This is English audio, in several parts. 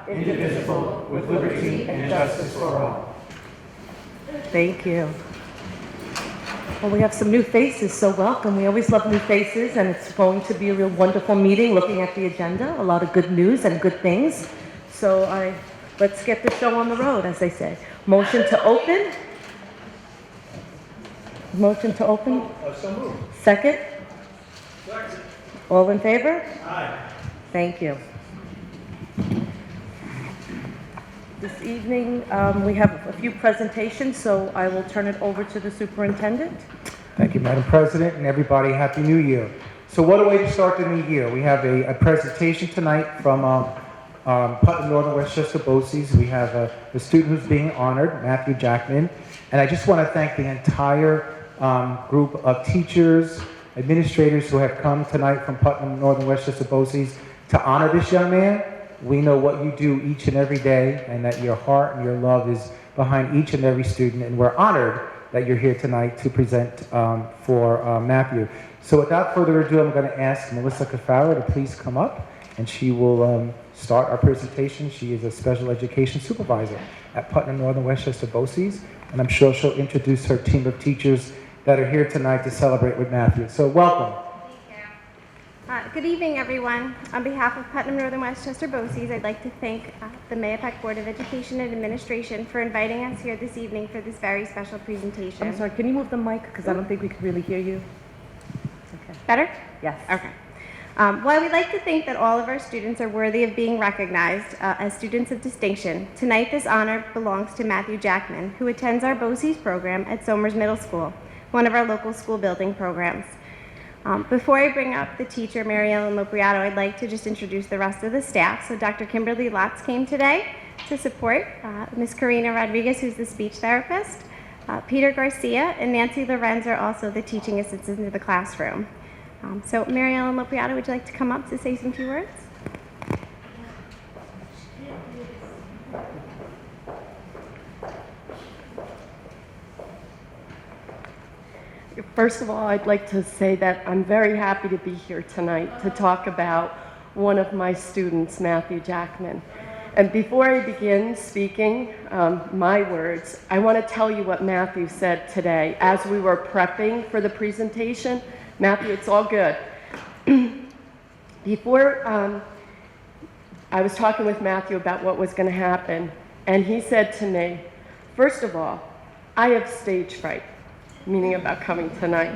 indivisible, with liberty and justice for all. Thank you. Well, we have some new faces, so welcome. We always love new faces, and it's going to be a real wonderful meeting looking at the agenda. A lot of good news and good things. So let's get the show on the road, as they say. Motion to open? Motion to open? So moved. Second? Second. All in favor? Aye. Thank you. This evening, we have a few presentations, so I will turn it over to the superintendent. Thank you, Madam President, and everybody, Happy New Year. So what a way to start the new year. We have a presentation tonight from Putnam Northern Westchester BOCES. We have the student who's being honored, Matthew Jackman. And I just want to thank the entire group of teachers, administrators who have come tonight from Putnam Northern Westchester BOCES to honor this young man. We know what you do each and every day, and that your heart and your love is behind each and every student, and we're honored that you're here tonight to present for Matthew. So without further ado, I'm going to ask Melissa Cafaro to please come up, and she will start our presentation. She is a special education supervisor at Putnam Northern Westchester BOCES, and I'm sure she'll introduce her team of teachers that are here tonight to celebrate with Matthew. So welcome. Good evening, everyone. On behalf of Putnam Northern Westchester BOCES, I'd like to thank the Mahopac Board of Education and Administration for inviting us here this evening for this very special presentation. I'm sorry, can you move the mic? Because I don't think we can really hear you. Okay. Better? Yes. Okay. While we'd like to think that all of our students are worthy of being recognized as students of distinction, tonight this honor belongs to Matthew Jackman, who attends our BOCES program at Somers Middle School, one of our local school building programs. Before I bring up the teacher, Mary Ellen Lopriato, I'd like to just introduce the rest of the staff. So Dr. Kimberly Lotz came today to support Ms. Karina Rodriguez, who's the speech therapist. Peter Garcia and Nancy Lorenz are also the teaching assistants in the classroom. So Mary Ellen Lopriato, would you like to come up to say some few words? First of all, I'd like to say that I'm very happy to be here tonight to talk about one of my students, Matthew Jackman. And before I begin speaking my words, I want to tell you what Matthew said today as we were prepping for the presentation. Matthew, it's all good. Before I was talking with Matthew about what was going to happen, and he said to me, first of all, I have stage fright, meaning about coming tonight.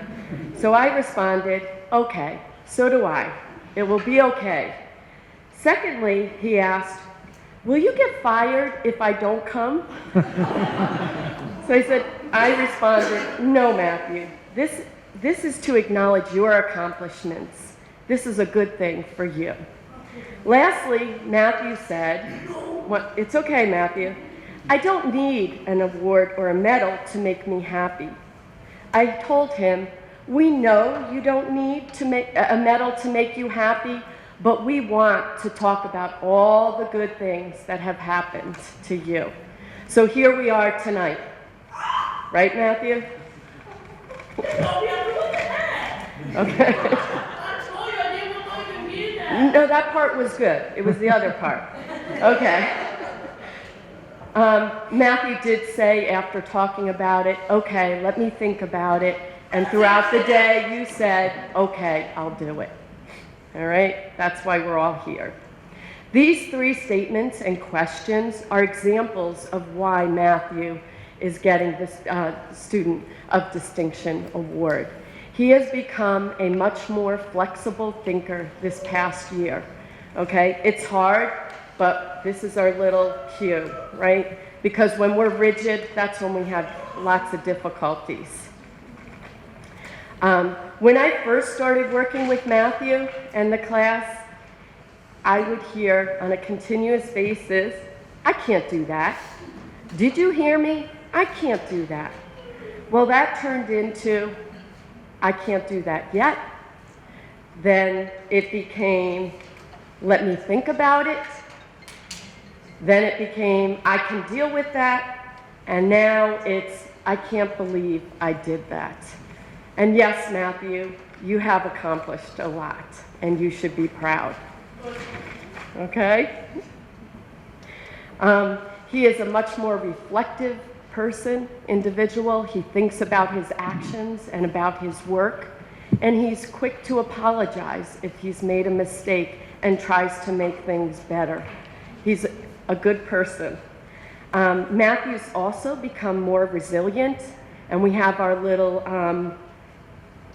So I responded, okay, so do I. It will be okay. Secondly, he asked, will you get fired if I don't come? So I responded, no, Matthew, this is to acknowledge your accomplishments. This is a good thing for you. Lastly, Matthew said, well, it's okay, Matthew. I don't need an award or a medal to make me happy. I told him, we know you don't need a medal to make you happy, but we want to talk about all the good things that have happened to you. So here we are tonight. Right, Matthew? Okay. No, that part was good. It was the other part. Okay. Matthew did say after talking about it, okay, let me think about it. And throughout the day, you said, okay, I'll do it. All right? That's why we're all here. These three statements and questions are examples of why Matthew is getting this Student of Distinction award. He has become a much more flexible thinker this past year. Okay? It's hard, but this is our little cue, right? Because when we're rigid, that's when we have lots of difficulties. When I first started working with Matthew and the class, I would hear on a continuous basis, I can't do that. Did you hear me? I can't do that. Well, that turned into, I can't do that yet. Then it became, let me think about it. Then it became, I can deal with that. And now it's, I can't believe I did that. And yes, Matthew, you have accomplished a lot, and you should be proud. Okay? He is a much more reflective person, individual. He thinks about his actions and about his work, and he's quick to apologize if he's made a mistake and tries to make things better. He's a good person. Matthew's also become more resilient, and we have our little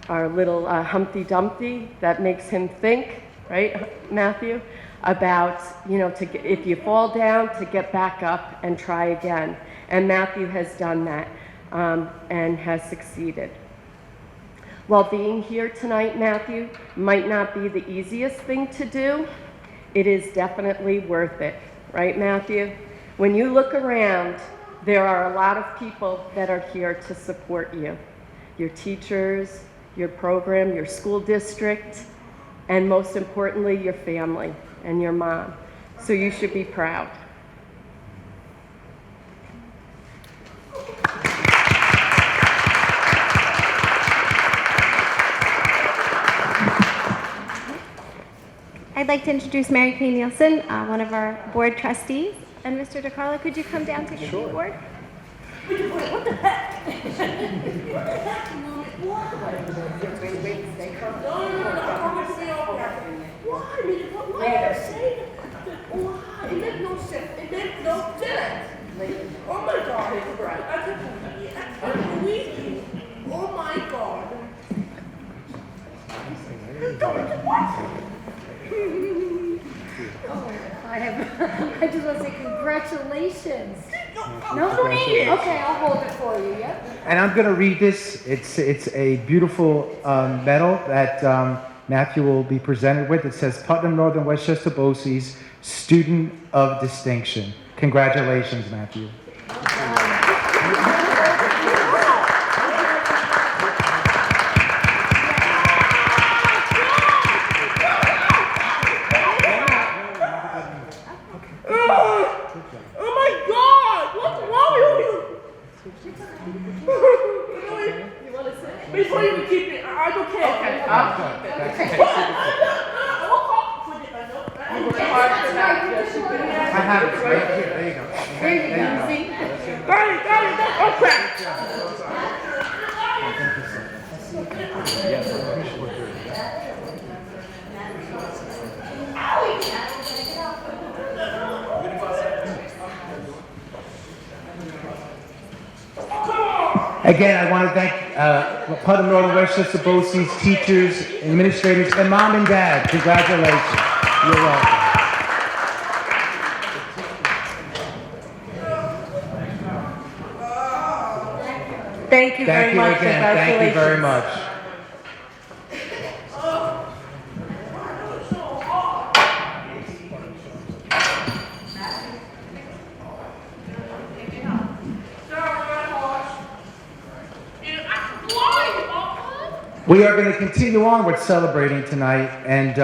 Humpty Dumpty that makes him think, right, Matthew, about, if you fall down, to get back up and try again. And Matthew has done that and has succeeded. While being here tonight, Matthew, might not be the easiest thing to do, it is definitely worth it, right, Matthew? When you look around, there are a lot of people that are here to support you. Your teachers, your program, your school district, and most importantly, your family and your mom. So you should be proud. I'd like to introduce Mary Kay Nielsen, one of our board trustees. And Mr. DeCarlo, could you come down to the board? Why? It makes no sense. It makes no sense. Oh my God, it's right. I can't believe you. Oh my God. I just want to say congratulations. No, don't need it. Okay, I'll hold it for you, yeah? And I'm going to read this. It's a beautiful medal that Matthew will be presented with. It says Putnam Northern Westchester BOCES Student of Distinction. Congratulations, Matthew. Before you keep it, I don't care. Okay, I'll keep it. I have it right here. There you go. There you go, see? Got it. Okay. Again, I want to thank Putnam Northern Westchester BOCES teachers, administrators, and mom and dad. Congratulations. You're welcome. Thank you very Thank you much. again. Thank you very Congratulations. much. We are going to continue on with celebrating tonight, and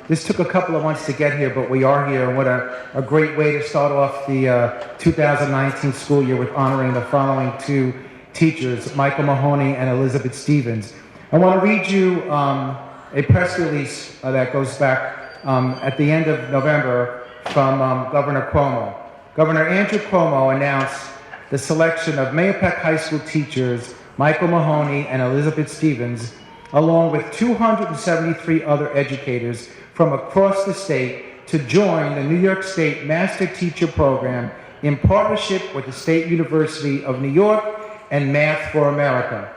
this took a couple of months to get here, but we are here, and what a great way to start off the 2019 school year with honoring the following two teachers, Michael Mahoney and Elizabeth Stevens. I want to read you a press release that goes back at the end of November from Governor Cuomo. Governor Andrew Cuomo announced the selection of Mahopac High School teachers Michael Mahoney and Elizabeth Stevens, along with 273 other educators from across the state, to join the New York State Master Teacher Program in partnership with the State University of New York and Math for America.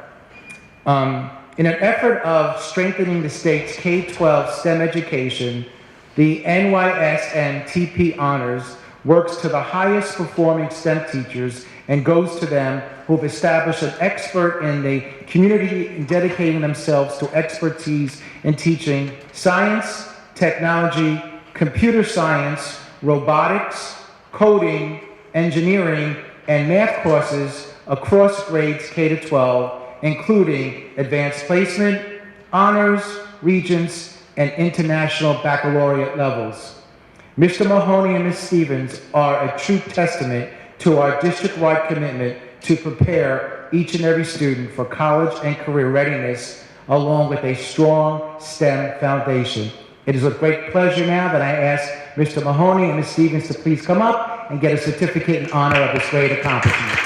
In an effort of strengthening the state's K-12 STEM education, the NYSNTP Honors works to the highest performing STEM teachers and goes to them who've established an expert in the community and dedicating themselves to expertise in teaching science, technology, computer science, robotics, coding, engineering, and math courses across grades K to 12, including advanced placement, honors, regents, and international baccalaureate levels. Mr. Mahoney and Ms. Stevens are a true testament to our district-wide commitment to prepare each and every student for college and career readiness, along with a strong STEM foundation. It is with great pleasure now that I ask Mr. Mahoney and Ms. Stevens to please come up and get a certificate in honor of this great accomplishment.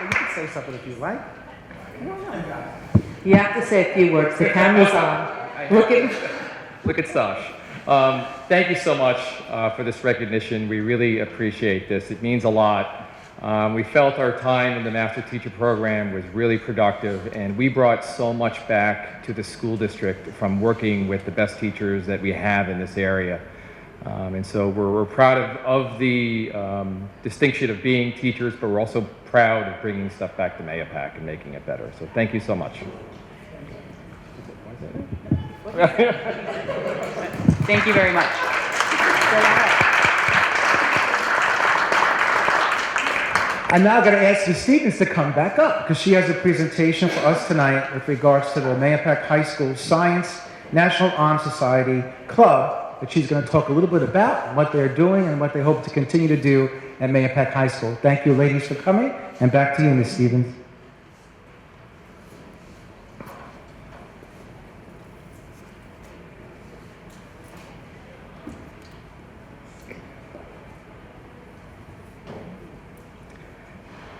You can say something if you like. You have to say a few words. The camera's on. Look at Sash. Thank you so much for this recognition. We really appreciate this. It means a lot. We felt our time in the Master Teacher Program was really productive, and we brought so much back to the school district from working with the best teachers that we have in this area. And so we're proud of the distinction of being teachers, but we're also proud of bringing stuff back to Mayapack and making it better. So thank you so much. Thank you very much. I'm now going to ask Ms. Stevens to come back up because she has a presentation for us tonight with regards to the Mayapack High School Science National Honor Society Club that she's going to talk a little bit about what they're doing and what they hope to continue to do at Mayapack High School. Thank you, ladies, for coming, and back to you, Ms. Stevens.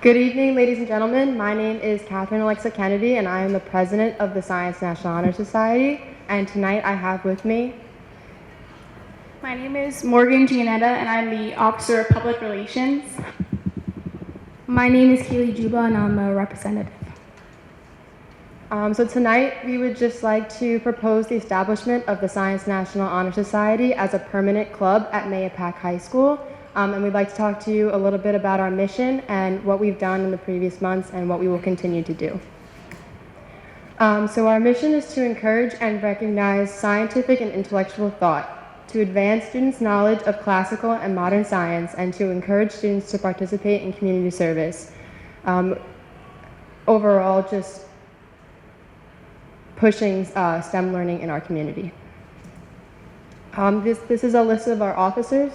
Good evening, ladies and gentlemen. My name is Catherine Alexa Kennedy, and I am the president of the Science National Honor Society. And tonight I have with me... My name is Morgan Gianetta, and I'm the Officer of Public Relations. My name is Kaylee Juba, and I'm a representative. So tonight we would just like to propose the establishment of the Science National Honor Society as a permanent club at Mayapack High School. And we'd like to talk to you a little bit about our mission and what we've done in the previous months and what we will continue to do. So our mission is to encourage and recognize scientific and intellectual thought, to advance students' knowledge of classical and modern science, and to encourage students to participate in community service. Overall, just pushing STEM learning in our community. This is a list of our officers.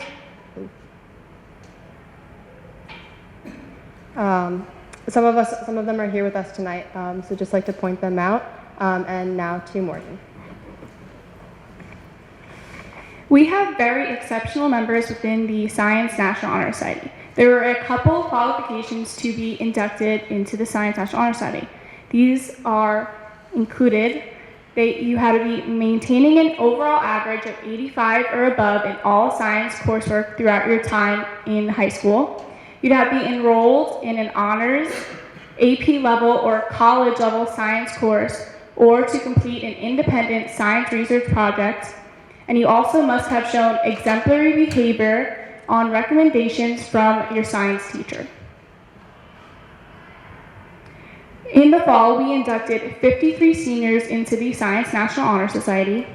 Some of them are here with us tonight, so just like to point them out. And now to Morgan. We have very exceptional members within the Science National Honor Society. There were a couple of qualifications to be inducted into the Science National Honor Society. These are included. You had to be maintaining an overall average of 85 or above in all science coursework throughout your time in high school. You'd have to be enrolled in an honors, AP level, or college level science course, or to complete an independent science research project. And you also must have shown exemplary behavior on recommendations from your science teacher. In the fall, we inducted 53 seniors into the Science National Honor Society.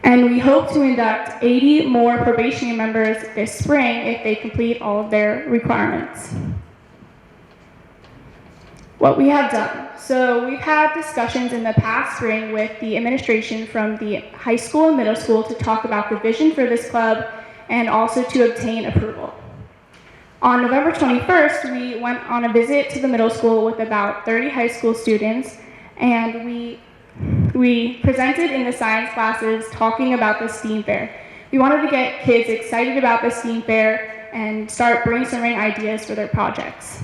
And we hope to induct 80 more probationary members this spring if they complete all of their requirements. What we have done. So we've had discussions in the past spring with the administration from the high school and middle school to talk about the vision for this club and also to obtain approval. On November 21st, we went on a visit to the middle school with about 30 high school students, and we presented in the science classes talking about the STEAM Fair. We wanted to get kids excited about the STEAM Fair and start brainstorming ideas for their projects.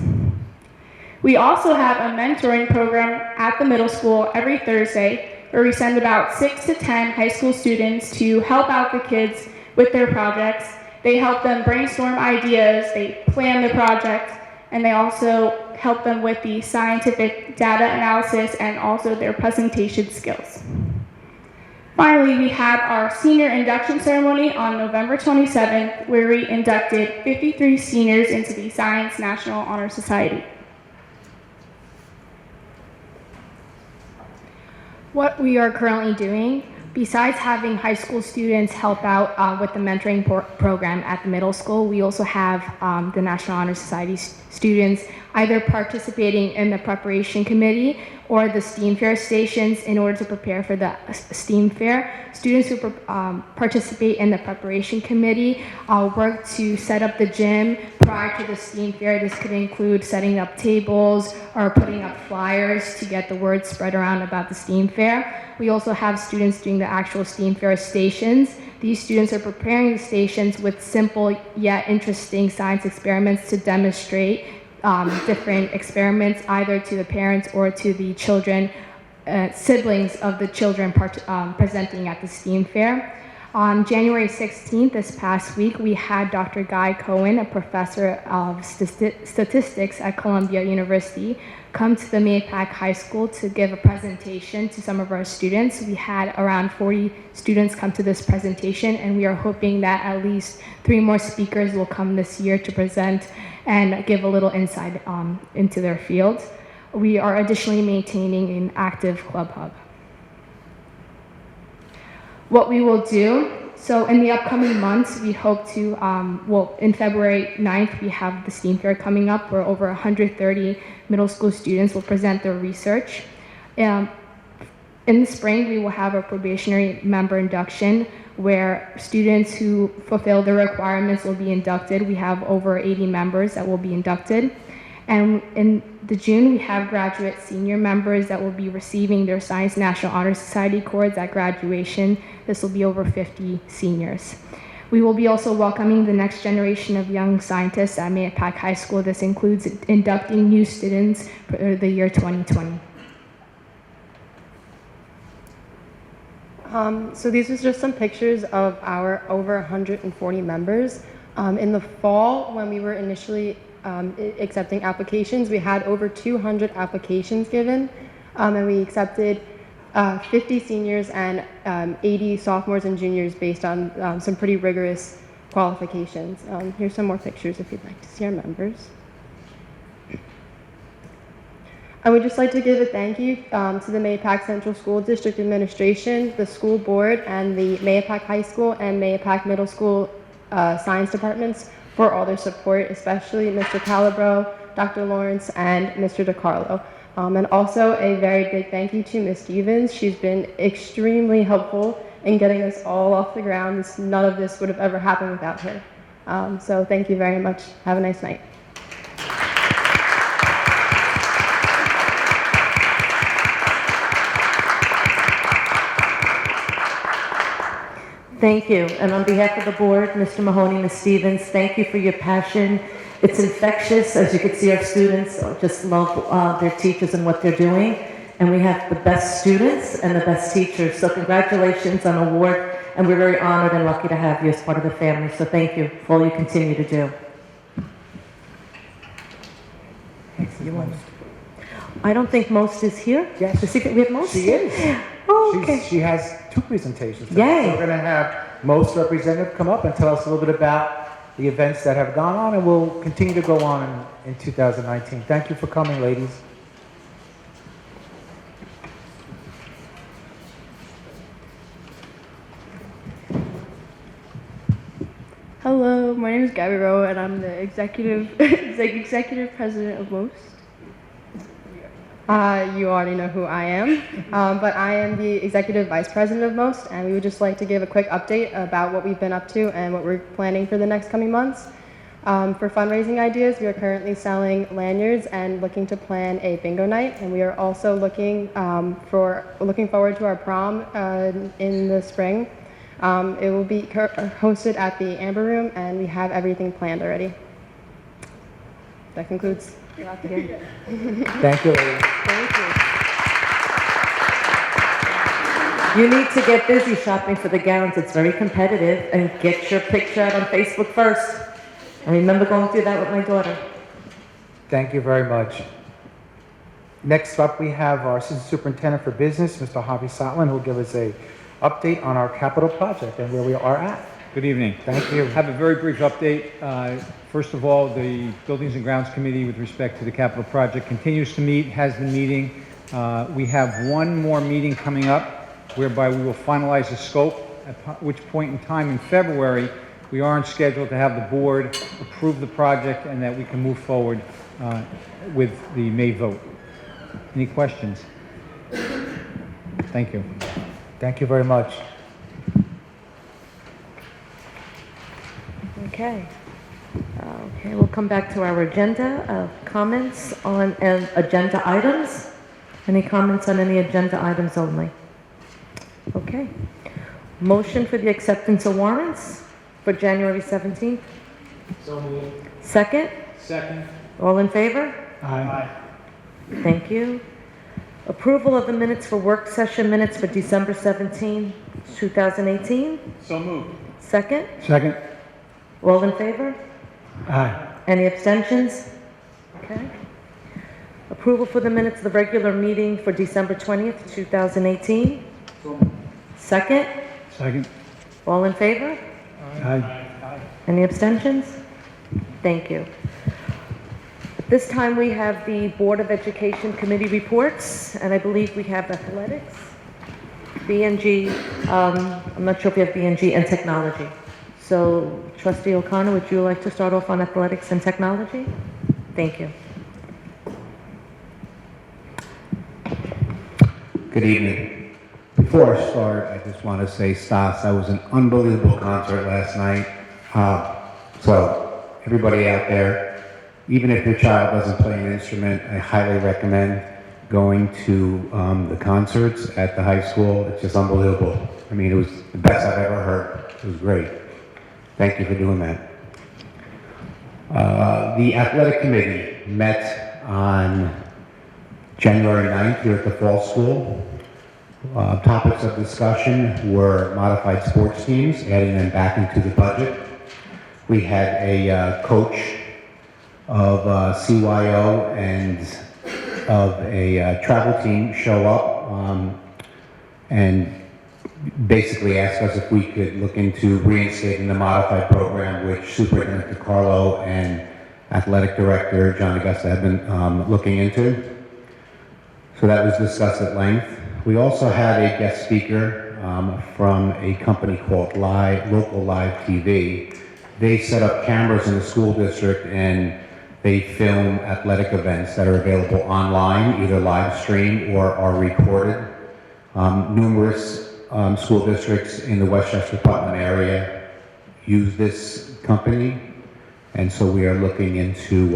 We also have a mentoring program at the middle school every Thursday where we send about 6 to 10 high school students to help out the kids with their projects. They help them brainstorm ideas, they plan the project, and they also help them with the scientific data analysis and also their presentation skills. Finally, we had our senior induction ceremony on November 27th, where we inducted 53 seniors into the Science National Honor Society. What we are currently doing, besides having high school students help out with the mentoring program at the middle school, we also have the National Honor Society students either participating in the preparation committee or the STEAM Fair stations in order to prepare for the STEAM Fair. Students who participate in the preparation committee work to set up the gym prior to the STEAM Fair. This could include setting up tables or putting up flyers to get the word spread around about the STEAM Fair. We also have students doing the actual STEAM Fair stations. These students are preparing the stations with simple yet interesting science experiments to demonstrate different experiments either to the parents or to the children, siblings of the children presenting at the STEAM Fair. On January 16th, this past week, we had Dr. Guy Cohen, a professor of statistics at Columbia University, come to the Mahopac High School to give a presentation to some of our students. We had around 40 students come to this presentation, and we are hoping that at least 3 more speakers will come this year to present and give a little insight into their field. We are additionally maintaining an active club hub. What we will do, so in the upcoming months, we hope to, in February 9th, we have the STEAM Fair coming up where over 130 middle school students will present their research. In the spring, we will have a probationary member induction where students who fulfill the requirements will be inducted. We have over 80 members that will be inducted. And in the June, we have graduate senior members that will be receiving their Science National Honor Society cords at graduation. This will be over 50 seniors. We will be also welcoming the next generation of young scientists at Mahopac High School. This includes inducting new students for the year 2020. So these are just some pictures of our over 140 members. In the fall, when we were initially accepting applications, we had over 200 applications given, and we accepted 50 seniors and 80 sophomores and juniors based on some pretty rigorous qualifications. Here's some more pictures if you'd like to see our members. I would just like to give a thank you to the Mahopac Central School District Administration, the school board, and the Mahopac High School and Mahopac Middle School science departments for all their support, especially Mr. Calabro, Dr. Lawrence, and Mr. DiCarlo. And also a very big thank you to Ms. Stevens. She's been extremely helpful in getting us all off the ground. None of this would have ever happened without her. So thank you very much. Have a nice night. Thank you. And on behalf of the board, Mr. Mahoney, Ms. Stevens, thank you for your passion. It's infectious. As you can see, our students just love their teachers and what they're doing. And we have the best students and the best teachers. So congratulations on the award. And we're very honored and lucky to have you as part of the family. So thank you for all you continue to do. I don't think Most is here. Yes. The secret, we have Most? She is. Oh, okay. She has 2 presentations. Yay. So we're going to have Most representative come up and tell us a little bit about the events that have gone on, and will continue to go on in 2019. Thank you for coming, ladies. Hello, my name is Gabby Rowe, and I'm the executive president of Most. You already know who I am, but I am the executive vice president of Most, and we would just like to give a quick update about what we've been up to and what we're planning for the next coming months. For fundraising ideas, we are currently selling lanyards and looking to plan a bingo night, and we are also looking forward to our prom in the spring. It will be hosted at the Amber Room, and we have everything planned already. That concludes. Thank you, ladies. Thank you. You need to get busy shopping for the gowns. It's very competitive. And get your picture out on Facebook first. I remember going through that with my daughter. Thank you very much. Next up, we have our Assistant Superintendent for Business, Mr. Javi Sotlin, who will give us an update on our capital project and where we are at. Good evening. Thank you. I have a very brief update. First of all, the Buildings and Grounds Committee with respect to the capital project continues to meet, has been meeting. We have one more meeting coming up whereby we will finalize the scope, at which point in time in February we are on schedule to have the board approve the project and that we can move forward with the May vote. Any questions? Thank you. Thank you very much. Okay. Okay, we'll come back to our agenda of comments on agenda items. Any comments on any agenda items only? Okay. Motion for the acceptance of warrants for January 17th? So moved. Second? Second. All in favor? Aye. Thank you. Approval of the minutes for work session minutes for December 17, 2018? So moved. Second? Second. All in favor? Aye. Any abstentions? Okay. Approval for the minutes of the regular meeting for December 20th, 2018? Second? Second. All in favor? Aye. Any abstentions? Thank you. At this time, we have the Board of Education Committee reports, and I believe we have athletics, B&G, I'm not sure if we have B&G and technology. So, Trustee O'Connor, would you like to start off on athletics and technology? Thank you. Good evening. Before I start, I just want to say, Stas, that was an unbelievable concert last night. So, everybody out there, even if your child doesn't play an instrument, I highly recommend going to the concerts at the high school. It's just unbelievable. I mean, it was the best I've ever heard. It was great. Thank you for doing that. The athletic committee met on January 9th here at the fall school. Topics of discussion were modified sports teams, adding them back into the budget. We had a coach of CYO and of a travel team show up and basically asked us if we could look into reinstating the modified program, which Superintendent DiCarlo and Athletic Director John Augusta have been looking into. So that was discussed at length. We also had a guest speaker from a company called Local Live TV. They set up cameras in the school district and they film athletic events that are available online, either live stream or are recorded. Numerous school districts in the Westchester Putnam area use this company, and so we are looking into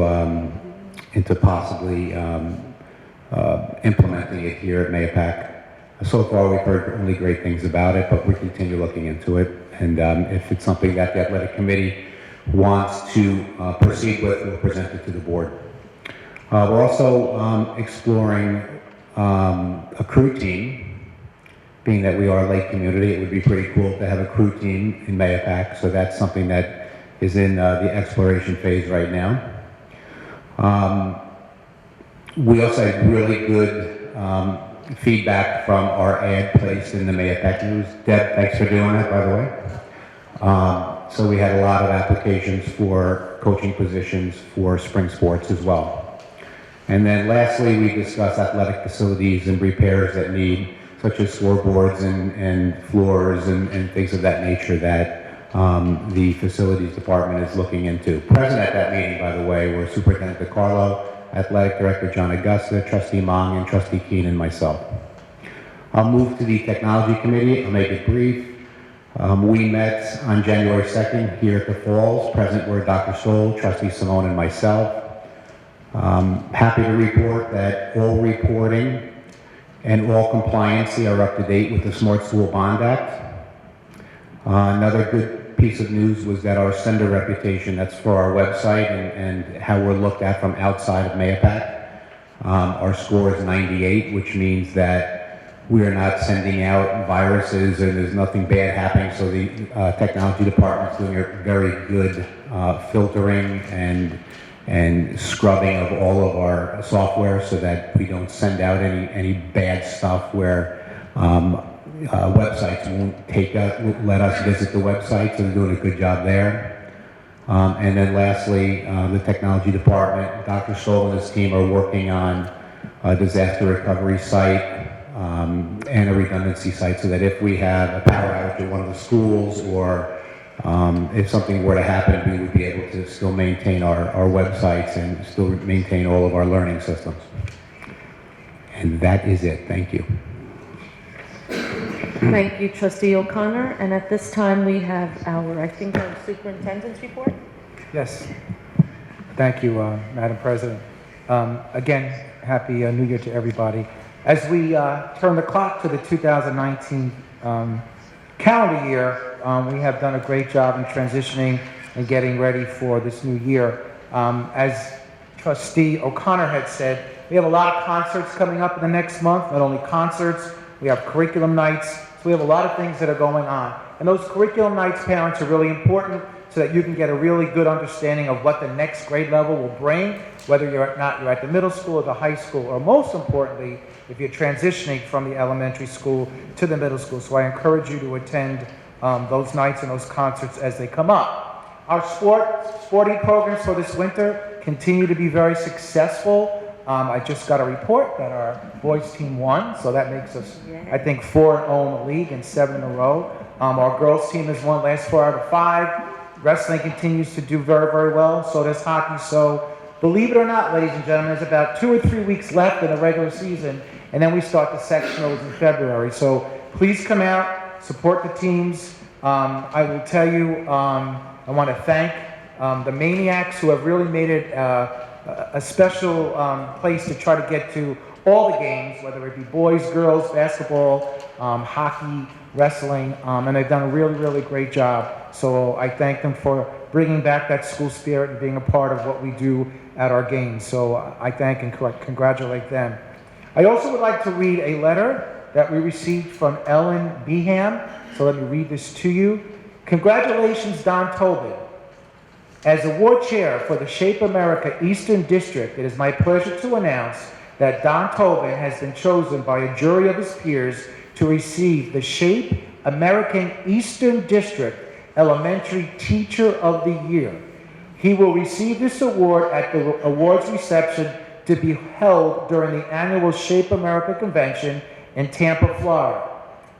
possibly implementing it here at Mayapack. So far, we've heard only great things about it, but we continue looking into it, and if it's something that the athletic committee wants to proceed with, we'll present it to the board. We're also exploring a crew team. Being that we are a lake community, it would be pretty cool to have a crew team in Mayapack, so that's something that is in the exploration phase right now. We also had really good feedback from our ad placed in the Mayapack News. Deb, thanks for doing that, by the way. So we had a lot of applications for coaching positions for spring sports as well. And then lastly, we discussed athletic facilities and repairs that need, such as floorboards and floors and things of that nature that the facilities department is looking into. Present at that meeting, by the way, were Superintendent DiCarlo, Athletic Director John Augusta, Trustee Mong, and Trustee Keene, and myself. I'll move to the Technology Committee. I'll make it brief. We met on January 2nd here at the Falls. Present were Dr. Stoll, Trustee Simone, and myself. Happy to report that all reporting and all compliancy are up to date with the Smart School Bond Act. Another good piece of news was that our sender reputation, that's for our website and how we're looked at from outside of Mayapack, our score is 98, which means that we are not sending out viruses and there's nothing bad happening, so the technology department's doing a very good filtering and scrubbing of all of our software so that we don't send out any bad stuff where websites won't let us visit the website, so they're doing a good job there. And then lastly, the technology department, Dr. Stoll and his team are working on a disaster recovery site and a redundancy site so that if we have a power outage at one of the schools or If something were to happen, we would be able to still maintain our websites and still maintain all of our learning systems. And that is it. Thank you. Thank you, Trustee O'Connor. And at this time, we have our superintendent's report. Yes. Thank you, Madam President. Again, Happy New Year to everybody. As we turn the clock to the 2019 calendar year, we have done a great job in transitioning and getting ready for this new year. As Trustee O'Connor had said, we have a lot of concerts coming up in the next month. Not only concerts, we have curriculum nights. So we have a lot of things that are going on. And those curriculum nights, parents, are really important so that you can get a really good understanding of what the next grade level will bring, whether you're at the middle school or the high school, or most importantly, if you're transitioning from the elementary school to the middle school. So I encourage you to attend those nights and those concerts as they come up. Our sporting programs for this winter continue to be very successful. I just got a report that our boys team won, so that makes us, I think, 4-0 in the league and 7 in a row. Our girls team has won last 4 out of 5. Wrestling continues to do very, very well. So does hockey. So believe it or not, ladies and gentlemen, there's about 2 or 3 weeks left in the regular season, and then we start the sectionals in February. So please come out, support the teams. I will tell you, I want to thank the Maniacs, who have really made it a special place to try to get to all the games, whether it be boys, girls, basketball, hockey, wrestling, and they've done a really, really great job. So I thank them for bringing back that school spirit and being a part of what we do at our games. So I thank and congratulate them. I also would like to read a letter that we received from Ellen Beham. So let me read this to you. Congratulations, Don Tobin. As award chair for the Shape America Eastern District, it is my pleasure to announce that Don Tobin has been chosen by a jury of his peers to receive the Shape American Eastern District Elementary Teacher of the Year. He will receive this award at the awards reception to be held during the annual Shape America Convention in Tampa, Florida.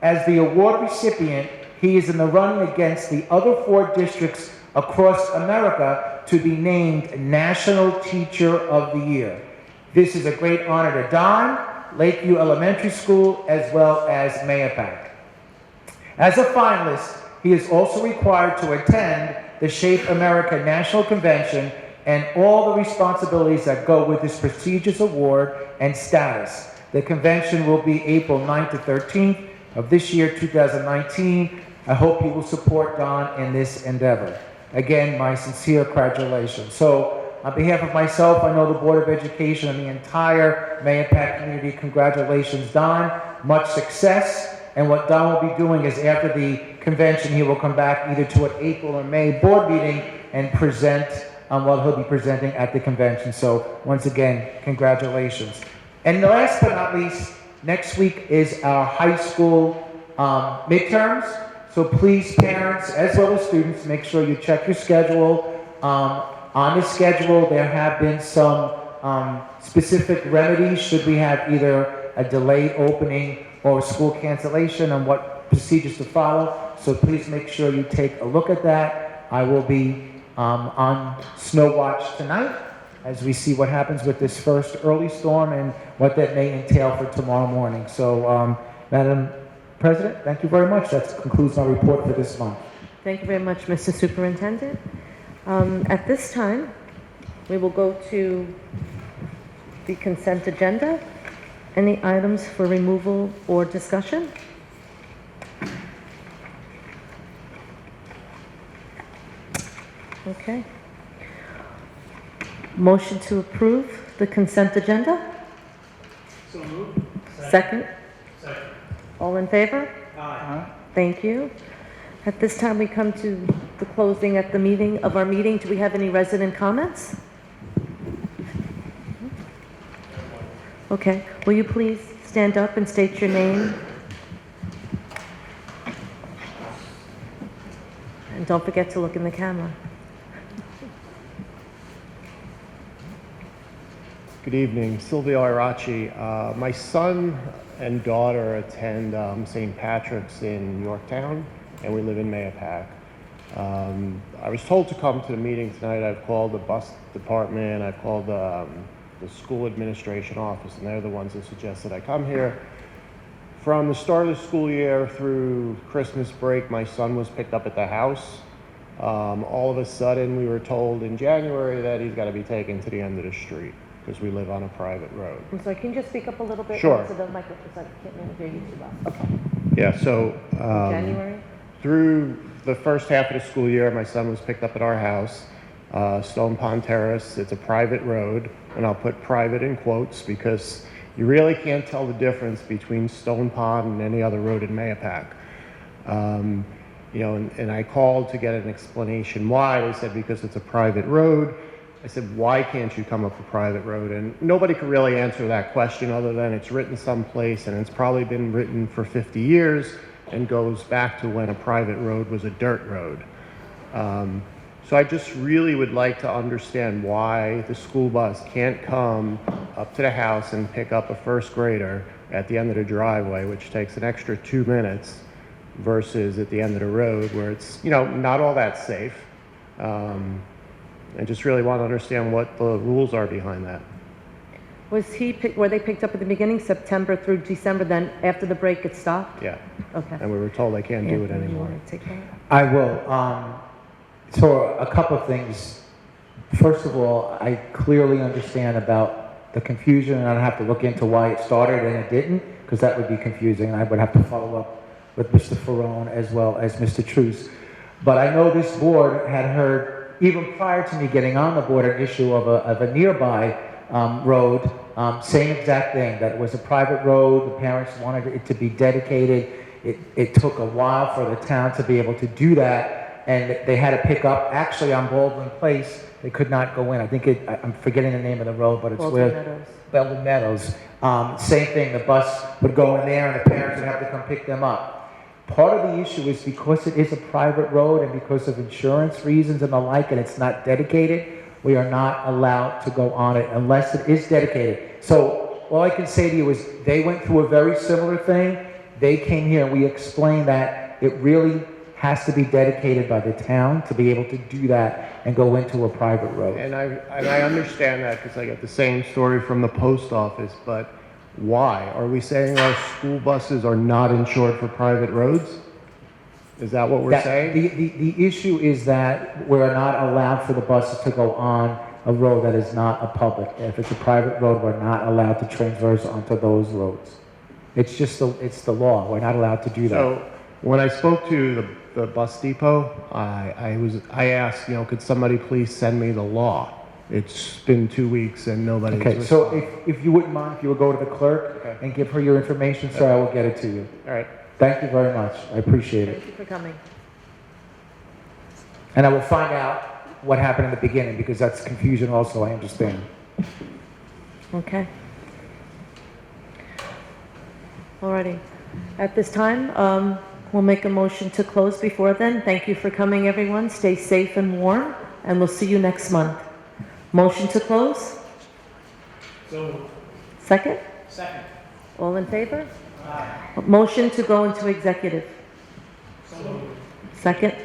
As the award recipient, he is in the running against the other 4 districts across America to be named National Teacher of the Year. This is a great honor to Don, Lakeview Elementary School, as well as Mayapack. As a finalist, he is also required to attend the Shape America National Convention and all the responsibilities that go with this prestigious award and status. The convention will be April 9th to 13th of this year, 2019. I hope you will support Don in this endeavor. Again, my sincere congratulations. So, on behalf of myself, I know the Board of Education and the entire Mayapack community, congratulations, Don. Much success. And what Don will be doing is after the convention, he will come back either to an April or May board meeting and present on what he'll be presenting at the convention. So, once again, congratulations. And last but not least, next week is our high school midterms. So please, parents, as well as students, make sure you check your schedule. On the schedule, there have been some specific remedies should we have either a delayed opening or a school cancellation on what procedures to follow. So please make sure you take a look at that. I will be on Snow Watch tonight as we see what happens with this first early storm and what that may entail for tomorrow morning. So, Madam President, thank you very much. That concludes my report for this month. Thank you very much, Mr. Superintendent. At this time, we will go to the consent agenda. Any items for removal or discussion? Okay. Motion to approve the consent agenda? So moved. Second? Second. All in favor? Aye. Thank you. At this time, we come to the closing of our meeting. Do we have any resident comments? Okay. Will you please stand up and state your name? And don't forget to look in the camera. Good evening, Silvio Irachi. My son and daughter attend St. Patrick's in Yorktown, and we live in Mayapack. I was told to come to the meeting tonight. I've called the bus department, I've called the school administration office, and they're the ones that suggested I come here. From the start of the school year through Christmas break, my son was picked up at the house. All of a sudden, we were told in January that he's got to be taken to the end of the street because we live on a private road. I'm sorry, can you just speak up a little bit? Sure. So the microphone, I can't really hear you too well. Okay. Yeah, so January? through the first half of the school year, my son was picked up at our house, Stone Pond Terrace. It's a private road, and I'll put private in quotes because you really can't tell the difference between Stone Pond and any other road in Mayapack. You know, and I called to get an explanation why. They said because it's a private road. I said, why can't you come up a private road? And nobody could really answer that question other than it's written someplace, and it's probably been written for 50 years and goes back to when a private road was a dirt road. So I just really would like to understand why the school bus can't come up to the house and pick up a first grader at the end of the driveway, which takes an extra 2 minutes, versus at the end of the road where it's, you know, not all that safe. I just really want to understand what the rules are behind that. Were they picked up at the beginning, September through December, then after the break it stopped? Yeah. Okay. And we were told they can't do it Anthony, you anymore. wanna take that? I will. So a couple of things. First of all, I clearly understand about the confusion, and I don't have to look into why it started and it didn't, because that would be confusing. I would have to follow up with Mr. Ferrone as well as Mr. Truce. But I know this board had heard, even prior to me getting on the board, an issue of a nearby road, same exact thing, that it was a private road. The parents wanted it to be dedicated. It took a while for the town to be able to do that. And they had to pick up, actually on Baldwin Place, they could not go in. I think I'm forgetting the name of the road, but it's Baldwin where... Meadows. Baldwin Meadows. Same thing, the bus would go in there and the parents would have to come pick them up. Part of the issue is because it is a private road and because of insurance reasons and the like, and it's not dedicated, we are not allowed to go on it unless it is dedicated. So all I can say to you is they went through a very similar thing. They came here and we explained that it really has to be dedicated by the town to be able to do that and go into a private road. And I understand that because I get the same story from the post office, but why? Are we saying our school buses are not insured for private roads? Is that what we're saying? The issue is that we're not allowed for the buses to go on a road that is not a public. If it's a private road, we're not allowed to transverse onto those roads. It's just it's the law. We're not allowed to do that. So when I spoke to the bus depot, I asked, you know, could somebody please send me the law? It's been 2 weeks and nobody's Okay, so responded. if you wouldn't mind, if you would go to the clerk and give her your information, sir, I will get it to you. All right. Thank you very much. I appreciate it. Thank you for coming. And I will find out what happened in the beginning because that's confusion also, I understand. Okay. Alrighty. At this time, we'll make a motion to close before then. Thank you for coming, everyone. Stay safe and warm, and we'll see you next month. Motion to close? So. Second? Second. All in favor? Aye. Motion to go into executive? So. Second?